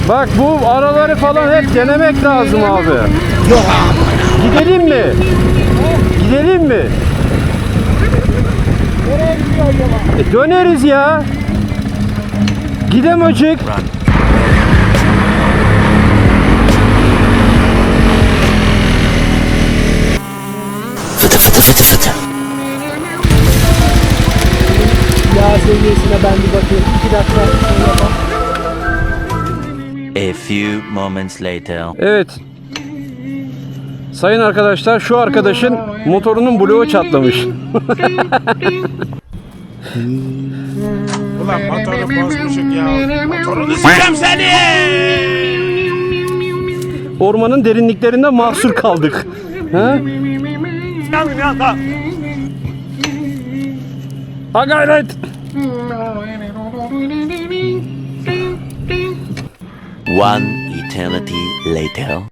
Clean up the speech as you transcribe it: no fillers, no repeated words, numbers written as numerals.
Bak bu araları falan hep denemek lazım abi. Yok abi. Gidelim mi? Gidelim mi? Nereye gidiyor acaba? Döneriz ya. Gidemeyecek. Fıtı fıtı fıtı fıtı. Yağ seviyesine ben bir bakayım. 2 dakika sonra bak. A few moments later. Evet. Sayın arkadaşlar, şu arkadaşın motorunun bloğu çatlamış. Ulan motoru bozmuşum ya. Motorunu s**eceğim seni. Ormanın derinliklerinde mahsur kaldık. Ha? Ha gayret. One eternity later.